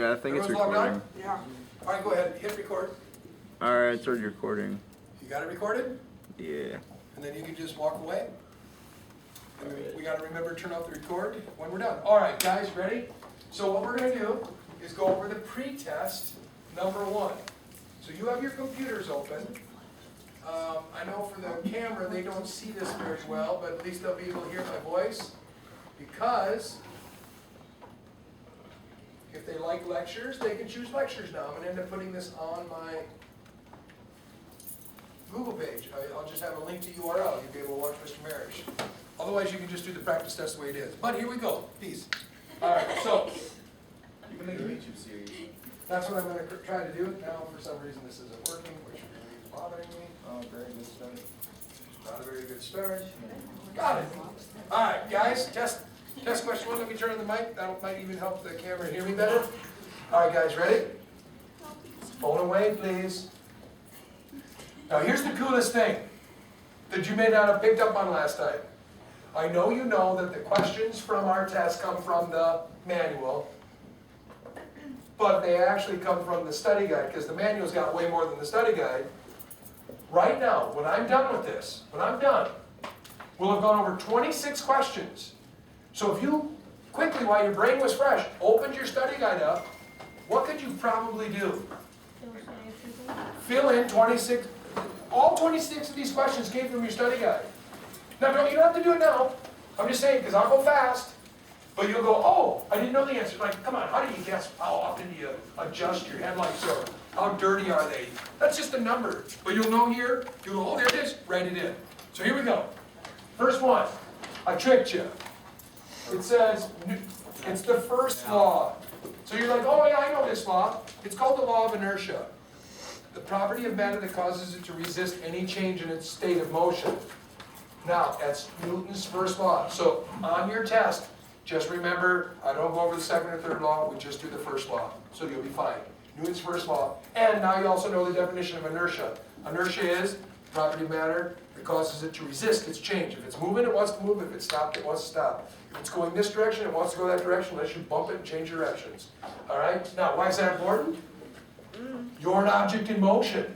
Yeah, I think it's Everyone's logged recording. on? Yeah. All right, go ahead, hit record. Alright, it's already recording. You got it recorded? Yeah. And then you can just walk away. And then we gotta remember to turn off the record when we're done. All right, guys, ready? So what we're gonna do is go over the pre-test number 1. So you have your computers open. I know for the camera, they don't see this very well, but at least they'll be able to hear my voice. Because if they like lectures, they can choose lectures now. I'm gonna end up putting this on my Google page. I'll just have a link to URL. You'll be able to watch Mr. Marish. Otherwise, you can just do the practice test the way it is. But here we go. Peace. All right, so You can make a YouTube series. that's what I'm going to try to do. Now, for some reason, this isn't working, which really is bothering me. Oh, very good start. Not a very good start. Got it. All right, guys, test question 1. Let me turn on the mic. That might even help the camera hear me better. All right, guys, ready? Phone away, please. Now, here's the coolest thing that you may not have picked up on last time. I know you know that the questions from our test come from the manual, but they actually come from the study guide, because the manual's got way more than the study guide. Right now, when I'm done with this, when I'm done, we'll have gone over 26 questions. So if you quickly, while your brain was fresh, opened your study guide up, what could you probably do? Fill in 26. All 26 of these questions came from your study guide. Now, you don't have to do it now. I'm just saying, because I'll go fast. But you'll go, oh, I didn't know the answer. Like, come on, how do you guess? How often do you adjust your headlights? Or how dirty are they? That's just a number. But you'll know here, you'll go, oh, there it is. Write it in. So here we go. First one. I tricked you. It says, it's the first law. So you're like, oh, yeah, I know this law. It's called the law of inertia. The property of matter that causes it to resist any change in its state of motion. Now, that's Newton's first law. So on your test, just remember, I don't go over the second or third law, we just do the first law. So you'll be fine. Newton's first law. And now you also know the definition of inertia. Inertia is property of matter that causes it to resist its change. If it's moving, it wants to move. If it's stopped, it wants to stop. If it's going this direction, it wants to go that direction unless you bump it and change directions. All right? Now, why is that important? You're an object in motion.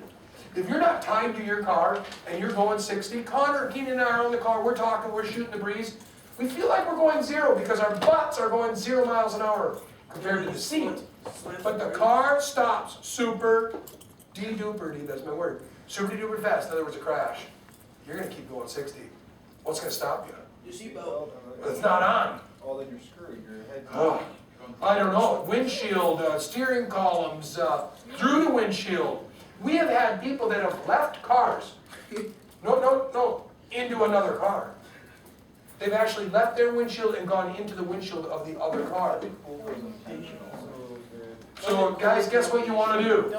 If you're not tied to your car and you're going 60, Connor, Keenan and I are on the car, we're talking, we're shooting the breeze. We feel like we're going 0 because our butts are going 0 miles an hour compared to the seat. But the car stops super de-duper, that's my word, super de-duper fast. In other words, a crash. You're going to keep going 60. What's going to stop you? Your seatbelt. It's not on. Oh, then you're screwed. Your head. Oh, I don't know. Windshield, steering columns, through the windshield. We have had people that have left cars, no, into another car. They've actually left their windshield and gone into the windshield of the other car. So guys, guess what you want to do?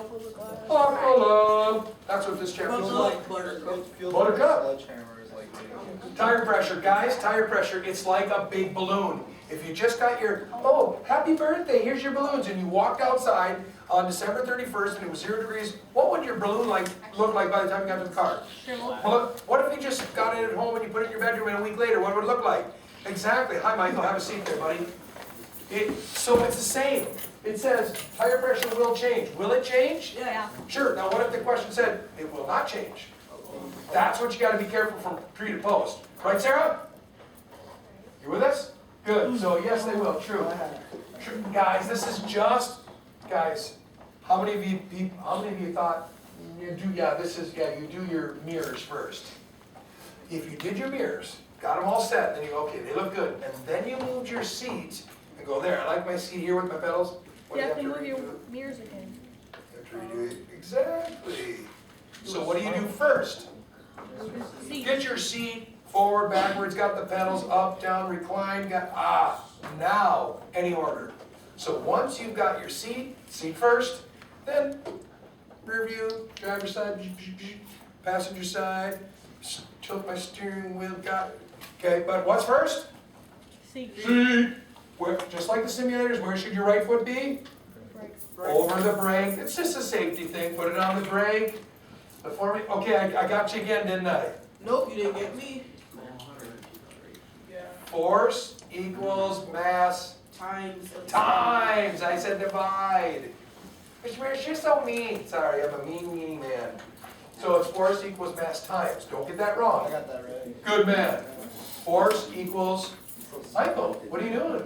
Buckle up. That's what this chair feels like. Buttercup. Tire pressure, guys, tire pressure, it's like a big balloon. If you just got your, oh, happy birthday, here's your balloons, and you walked outside on December 31st and it was 0 degrees, what would your balloon look like by the time you got to the car? Well, what if you just got it at home and you put it in your bedroom and a week later, what would it look like? Exactly. Hi, Michael, have a seat there, buddy. So it's the same. It says tire pressure will change. Will it change? Yeah. Sure. Now, what if the question said it will not change? That's what you got to be careful from pre to post. Right, Sarah? You with us? Good. So yes, they will. True. Guys, this is just, guys, how many of you thought, you do your mirrors first. If you did your mirrors, got them all set, then you go, okay, they look good. And then you moved your seat and go, there, I like my seat here with my pedals. What do You have to to move your redo? mirrors again. You have to redo it. Exactly. So what do you do first? See. Get your seat forward, backwards, got the pedals up, down, recline, now any order. So once you've got your seat first, then rear view, driver's side, passenger side, tilt my steering wheel, got it. Okay, but what's first? See. Seat. Where, just like the simulators, where should your right foot be? Over the brake. It's just a safety thing. Put it on the brake. Before me. Okay, I got you again, didn't I? Nope, you didn't get me. Force equals mass times of. Times, I said divide. Mr. Mayor, you're so mean. Sorry, I'm a mean man. So it's force equals mass times. Don't get that I wrong. got that right. Good man. Force equals, Michael, what are you doing?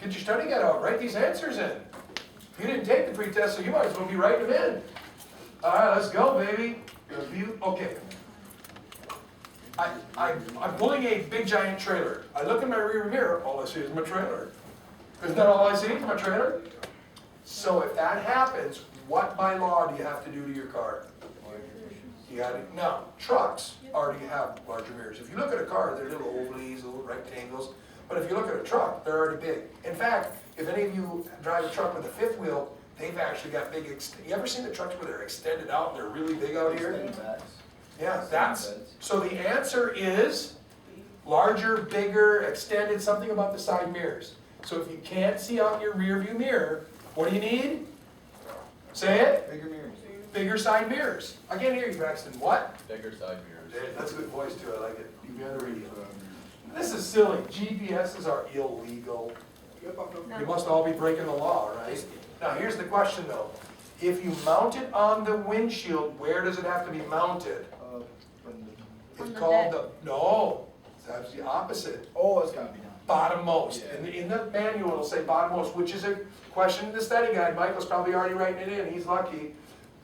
Get your study guide out, write these answers in. You didn't take the pre-test, so you might as well be writing them in. All right, let's go, baby. Review, okay. I'm pulling a big giant trailer. I look in my rear mirror, all I see is my trailer. Isn't that all I see is my trailer? So if that happens, what by law do you have to do to your car? You gotta, now, trucks already have larger mirrors. If you look at a car, they're little ovalies, little rectangles. But if you look at a truck, they're already big. In fact, if any of you drive a truck with a fifth wheel, they've actually got big, you ever seen the trucks where they're extended out and they're really big out here? Yeah, that's, so the answer is larger, bigger, extended, something about the side mirrors. So if you can't see out your rear view mirror, what do you need? Say it. Bigger mirrors. Bigger side mirrors. I can't hear you, Braxton. What? Bigger side mirrors. That's a good voice too, I like it. You can the radio. This is silly. GPSs are illegal. You must all be breaking the law, right? Now here's the question though. If you mount it on the windshield, where does it have to be mounted? It's On the called deck. no, it's actually the opposite. Oh, it's gotta be done. Bottommost. Yeah. In the manual, it'll say bottommost, which is a question in the study guide. Michael's probably already writing it in, he's lucky.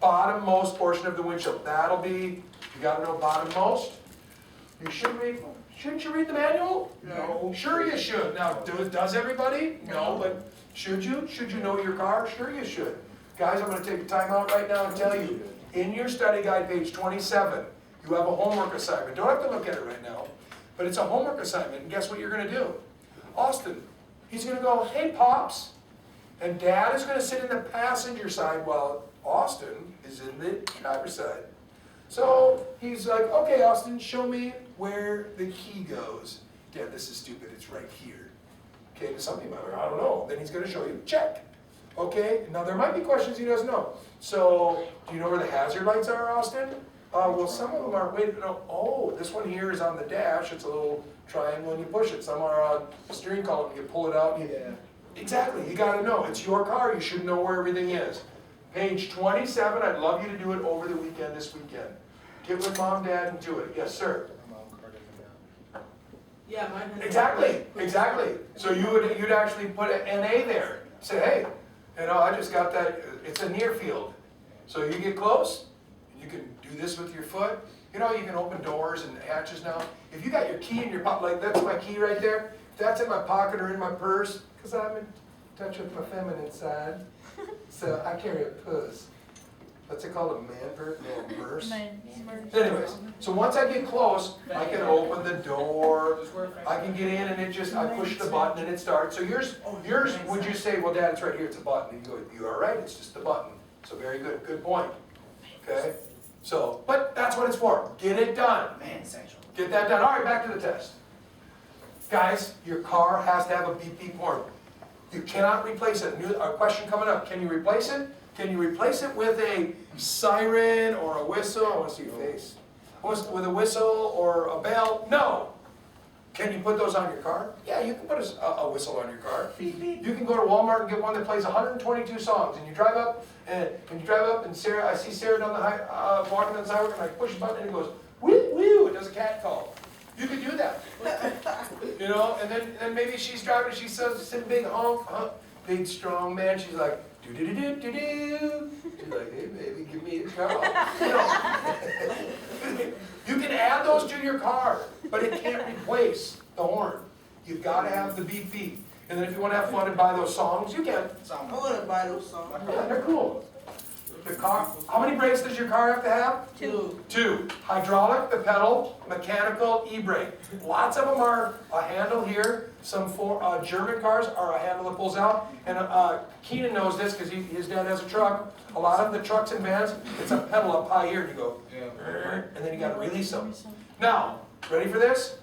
Bottommost portion of the windshield. That'll be, you gotta know bottommost. You should read, shouldn't you read the manual? No. Sure you should. Now, does everybody? No, but should you? Should you know your car? Sure you should. Guys, I'm gonna take a time out right now and tell you, in your study guide, page 27, you have a homework assignment. Don't have to look at it right now, but it's a homework assignment, and guess what you're gonna do? Austin, he's gonna go, hey, Pops, and Dad is gonna sit in the passenger side while Austin is in the driver's side. So he's like, okay, Austin, show me where the key goes. Dad, this is stupid, it's right here. Okay, to some people, I don't know. Then he's gonna show you, check. Okay, now there might be questions he doesn't know. So, do you know where the hazard lights are, Austin? Well, some of them are, wait, no, oh, this one here is on the dash. It's a little triangle and you push it. Some are on the steering column, you pull it out. Yeah. Exactly, you gotta know. It's your car, you should know where everything is. Page 27, I'd love you to do it over the weekend, this weekend. Get with Mom, Dad, and do it. Yes, sir. Yeah, mine has. Exactly. So you'd actually put an NA there. Say, hey, you know, I just got that, it's a near field. So you get close, you can do this with your foot. You know, you can open doors and hatches now. If you got your key in your pocket, like that's my key right there, if that's in my pocket or in my purse, because I'm in touch with my feminine side, so I carry a purse. What's it called, a man purse? No, a purse? Anyways, so once I get close, I can open the door, I can get in and it just, I push the button and it starts. So yours, would you say, well, Dad, it's right here, it's a button. And you go, you are right, it's just a button. So very good, good point. Okay? So, but that's what it's for. Get it done. Man, essential. Get that done. All right, back to the test. Guys, your car has to have a beep beep horn. You cannot replace it. A question coming up. Can you replace it? Can you replace it with a siren or a whistle? I want to see your face. With a whistle or a bell? No. Can you put those on your car? Yeah, you can put a whistle on your car. Beep, beep. You can go to Walmart and get one that plays 122 songs, and you drive up, and Sarah, I see Sarah down the walking on the sidewalk, and I push a button, and it goes, woo, woo, it does a cat call. You can do that. You know, and then maybe she's driving, she says, some big honk, big strong man, she's like, do-do-do-do-do-do. She's like, hey baby, give me a call. You know, you can add those to your car, but it can't replace the horn. You've got to have the beep beep. And then if you want to have fun and buy those songs, you can. I want to buy those songs. Yeah, they're cool. The car, how many brakes does your car have to have? 2. 2. Hydraulic, the pedal, mechanical, e-brake. Lots of them are a handle here. Some German cars are a handle that pulls out. And Keenan knows this because his dad has a truck. A lot of the trucks and vans, it's a pedal up high here and you go, and then you got to release them. Now, ready for this?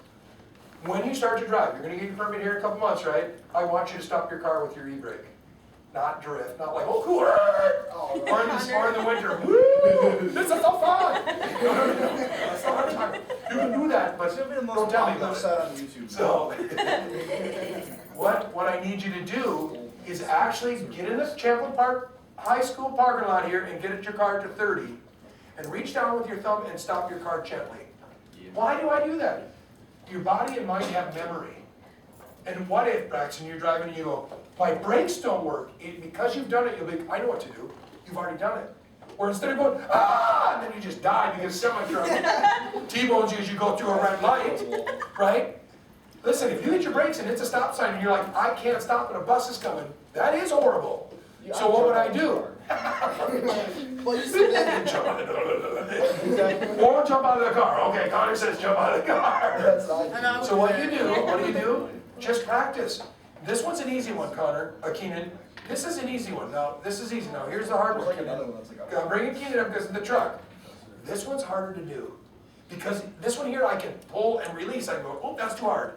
When you start to drive, you're going to get your permit here in a couple months, right? I want you to stop your car with your e-brake. Not drift, not like, oh, cool, or in the winter, woo, this is so fun. No, that's not what I'm talking about. You can do that, but It's gonna be the don't most tell me popular about it. site on YouTube. So, what I need you to do is actually get in the Champlin Park High School parking lot here and get your car to 30, and reach down with your thumb and stop your car gently. Why do I do that? Your body and mind have memory. And what if, Braxton, you're driving and you go, my brakes don't work. Because you've done it, you'll be, I know what to do. You've already done it. Or instead of going, ah, and then you just die because semi-truck T-bones you as you go through a red light, right? Listen, if you hit your brakes and it's a stop sign and you're like, I can't stop and a bus is coming, that is horrible. So what would I do? Well, you see that. Jump out of the Or jump out of the car. Okay, Connor says jump out of the car. That's not. So what do? What do? Just practice. This one's an easy one, Connor, Keenan. This is an easy one. Now, this is easy. Now, here's the hard one, Like Keenan. another one that's like. I'm bringing Keenan up because of the truck. This one's harder to do. Because this one here I can pull and release. I can go, oh, that's too hard.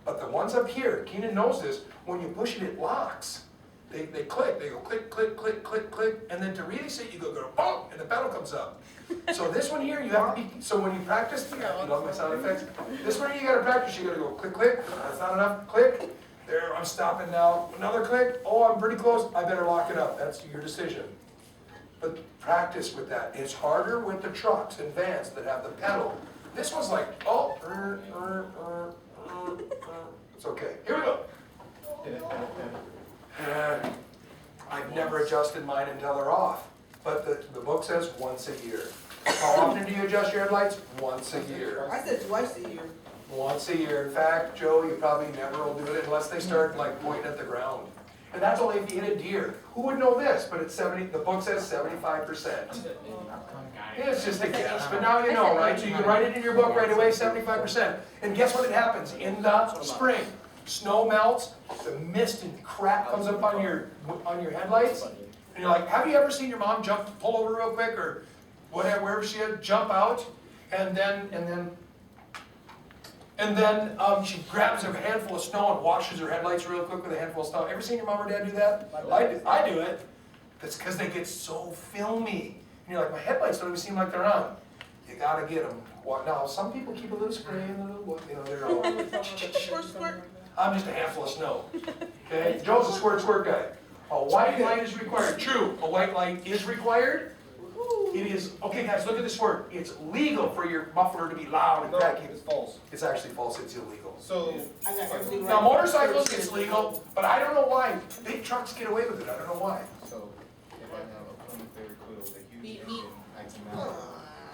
But the ones up here, Keenan knows this, when you push it, it locks. They click, they go click, click, click, click, click, and then to release it, you go boom, and the pedal comes up. So this one here, you have to be, so when you practice, you love my sound effects. This one here, you gotta practice, you gotta go click, click, that's not enough, click. There, I'm stopping now, another click, oh, I'm pretty close, I better lock it up, that's your decision. But practice with that. It's harder with the trucks and vans that have the pedal. This one's like, oh, it's okay, here we go. I've never adjusted mine until they're off, but the book says once a year. How often do you adjust your headlights? Once a year. I said twice a year. Once a year. In fact, Joe, you probably never will do it unless they start like pointing at the ground. And that's only if you hit a deer. Who would know this? But it's 70, the book says 75%. It's just a guess, but now you know, right? So you can write it in your book right away, 75%. And guess what happens? In the spring, snow melts, the mist and crap comes up on your headlights, and you're like, have you ever seen your mom pull over real quick, or whatever, wherever she is, jump out, and then she grabs a handful of snow and washes her headlights real quick with a handful of snow. Ever seen your mom or dad do that? I do it. That's because they get so filmy. And you're like, my headlights don't even seem like they're on. You gotta get them. Now, some people keep a little spray and a little, they're all. I'm just a handful of snow. Okay? Joe's a squirt guy. A white light is required. True, a white light is required. It is, okay guys, look at this word. It's legal for your muffler to be loud and No, cracky. it's false. It's actually false, it's illegal. So. I got everything right. Now motorcycles, it's legal, but I don't know why. Big trucks get away with it, I don't know why. So, if I have a Plymouth Barracuda with a huge engine, I can mount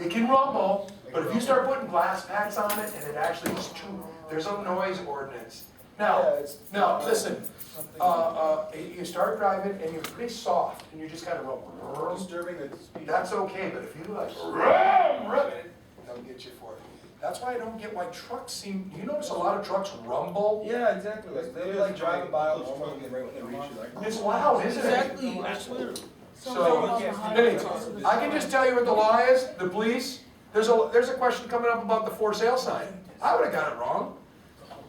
It can rumble, but if you start putting glass packs on it and it actually is true, there's a noise ordinance. Now, listen, you start driving and you're pretty soft and you just kind of go, disturbing the speed. that's okay, but if you like, it, they'll get you for it. That's why I don't get why trucks seem, you notice a lot of trucks rumble? Yeah, exactly. Like they're like driving by on normal and right when they reach you, like. It's loud, isn't it? Exactly, I swear. So, hey, I can just tell you what the law is, the police, there's a question coming up about the for sale sign. I would've got it wrong.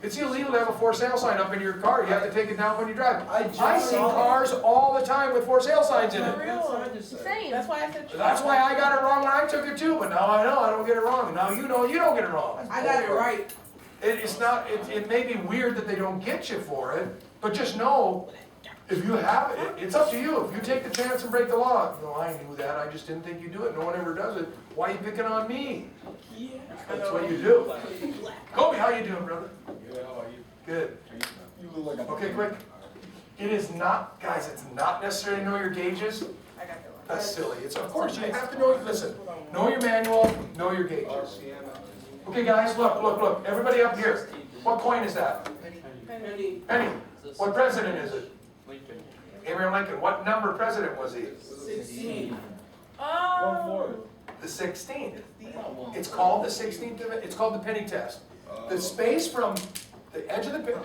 It's illegal to have a for sale sign up in your car, you have to take it down when you drive. I see cars all the time with for sale signs in it. Same. That's why I said. That's why I got it wrong when I took it too, but now I know I don't get it wrong, and now you know you don't get it wrong. I got it right. It's not, it may be weird that they don't get you for it, but just know, if you have it, it's up to you. If you take the chance and break the law, no, I knew that, I just didn't think you'd do it, no one ever does it. Why are you picking on me? That's what you do. Kobe, how you doing, brother? Good, how are you? Good. You look like a. Okay, quick. It is not, guys, it's not necessary to know your gauges. I got that one. That's silly. It's, of course, you have to know, listen, know your manual, know your gauges. RPM. Okay, guys, look, everybody up here. What coin is that? Penny. Penny. What president is it? Abraham Lincoln. What number president was he? 16. Oh. The 16th. It's called the 16th, it's called the penny test. The space from the edge of the penny.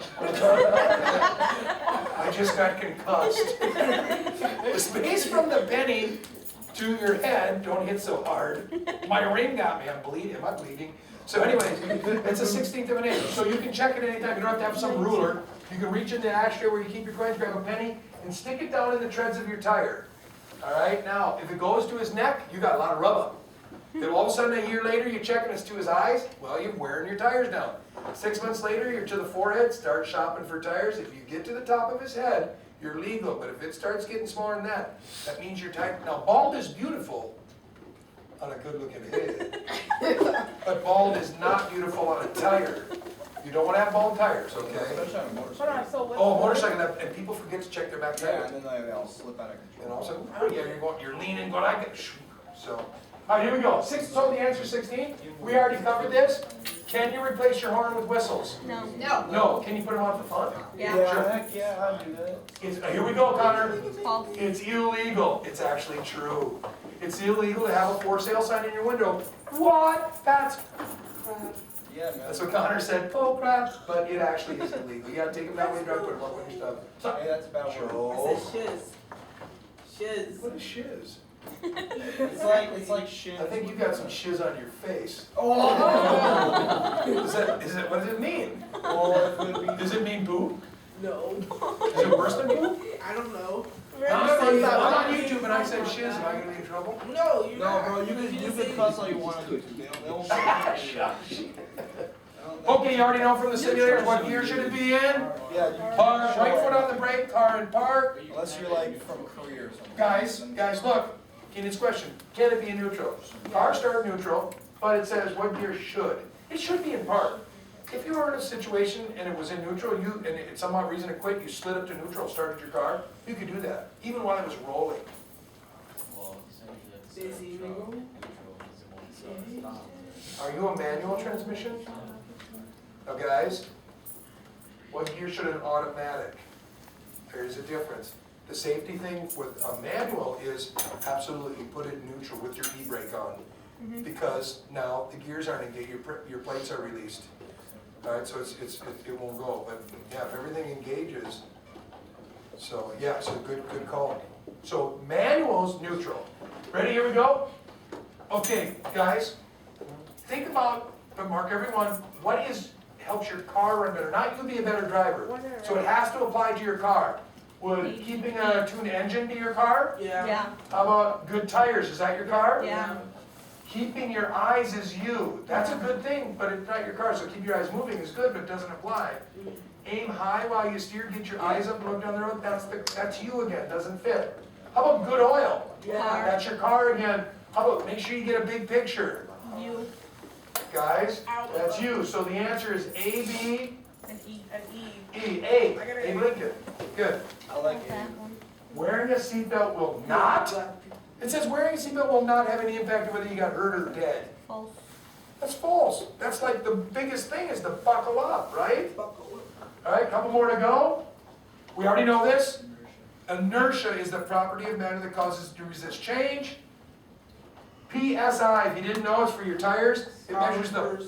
I just got concussed. The space from the penny to your head, don't hit so hard. My ring got me, I'm bleeding, am I bleeding? So anyways, it's a 16th of an inch. So you can check it anytime, you don't have to have some ruler. You can reach in the ashtray where you keep your coins, grab a penny, and stick it down in the treads of your tire. All right, now, if it goes to his neck, you got a lot of rub up. Then all of a sudden, a year later, you check and it's to his eyes, well, you're wearing your tires down. 6 months later, you're to the forehead, start shopping for tires. If you get to the top of his head, you're legal. But if it starts getting smaller than that, that means you're tight. Now, bald is beautiful on a good-looking head. But bald is not beautiful on a tire. You don't want to have bald tires, okay? Especially on a Hold motorcycle. on, so what's? Oh, motorcycle, and people forget to check their back Yeah, tire. and then they all slip out of control. And all of a sudden, oh yeah, you're leaning, going, I get, so. All right, here we go. So the answer is 16. We already covered this. Can you replace your horn with whistles? No. No. Can you put them on for fun? Yeah. Sure. Heck yeah, I'll do that. Here we go, Connor. False. It's illegal. It's actually true. It's illegal to have a for sale sign in your window. What? That's crap. Yeah, man. That's what Connor said. Oh crap. But it actually is illegal. You gotta take them down when you drive, put them up when you stop. So, Hey, that's a bad word. I said shiz. what is shiz? It's like shit. I think you got some shiz on your face. Oh! What does it mean? Well, it could be. Does it mean poop? No, Is it worse than poop? I don't know. I'm on YouTube and I said shiz, am I gonna be in trouble? No, you're No, not. bro, you just can said cuss all you want to. They won't Okay, you already know from the simulators what gear should it be in? Yeah, you Park, right foot on the brake, car in park. Unless you're like from Korea or something. Guys, look, in this question, can it be in neutral? Car start neutral, but it says what gear should. It should be in park. If you were in a situation and it was in neutral, and it some odd reason it quit, you slid up to neutral, started your car, you could do that, even while it was rolling. Busy room. Are you a manual transmission? Now guys, what gear should an automatic? There's a difference. The safety thing with a manual is absolutely put it in neutral with your e-brake on. Because now the gears aren't engaged, your plates are released. All right, so it won't go, but yeah, if everything engages, so yeah, so good call. So manual's neutral. Ready, here we go? Okay, guys, think about, but mark everyone, what helps your car run better? Not you be a better driver. So it has to apply to your car. Would keeping a tuned engine be your car? Yeah. Yeah. How about good tires? Is that your car? Yeah. Keeping your eyes is you. That's a good thing, but it's not your car. So keep your eyes moving is good, but it doesn't apply. Aim high while you steer. Get your eyes up and look down the road. That's you again. Doesn't fit. How about good oil? Yeah. That's your car again. How about make sure you get a big picture? You. Guys, that's you. So the answer is A, B, And E. An E. E. A. Abe Lincoln. Good. I like it. That one. Wearing a seatbelt will not. It says wearing a seatbelt will not have any impact on whether you got hurt or dead. False. That's false. That's like the biggest thing is to buckle up, right? Buckle All right, couple more to go. We already know this. Inertia is the property of matter that causes it to resist change. PSI, if you didn't know, it's for your tires. It measures the,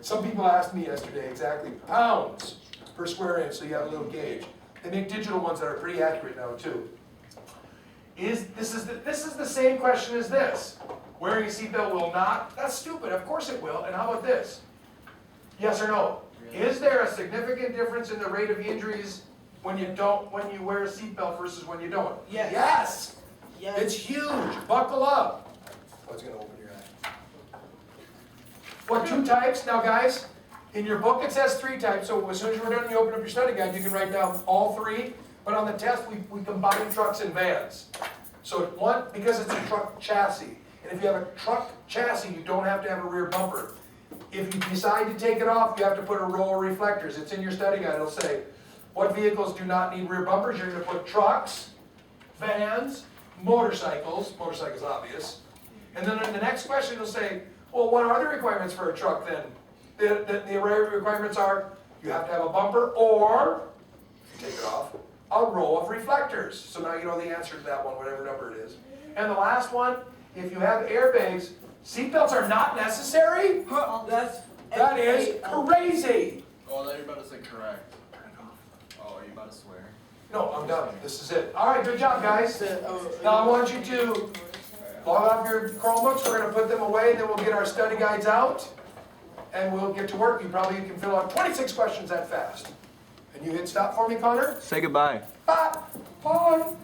some people asked me yesterday exactly, pounds per square inch, so you have a little gauge. They make digital ones that are pretty accurate now too. This is the same question as this. Wearing a seatbelt will not? That's stupid, of course it will. And how about this? Yes or no? Is there a significant difference in the rate of injuries when you wear a seatbelt versus when you don't? Yes. Yes! Yes. It's huge, buckle up. Oh, it's gonna open your eye. What, 2 types? Now guys, in your book it says 3 types, so as soon as you're done, you open up your study guide, you can write down all 3. But on the test, we combine trucks and vans. So one, because it's a truck chassis. And if you have a truck chassis, you don't have to have a rear bumper. If you decide to take it off, you have to put a row of reflectors. It's in your study guide. It'll say, what vehicles do not need rear bumpers? You're gonna put trucks, vans, motorcycles obvious. And then in the next question, it'll say, well, what are the requirements for a truck then? The requirements are, you have to have a bumper or, if you take it off, a row of reflectors. So now you know the answer to that one, whatever number it is. And the last one, if you have airbags, seatbelts are not necessary? That is crazy. Oh, that you're about to say correct. Oh, are you about to swear? No, I'm done. This is it. All right, good job, guys. Now I want you to log off your Chromebooks. We're going to put them away, then we'll get our study guides out, and we'll get to work. You probably can fill out 26 questions that fast. And you hit stop for me, Connor? Say goodbye. Bye. Bye.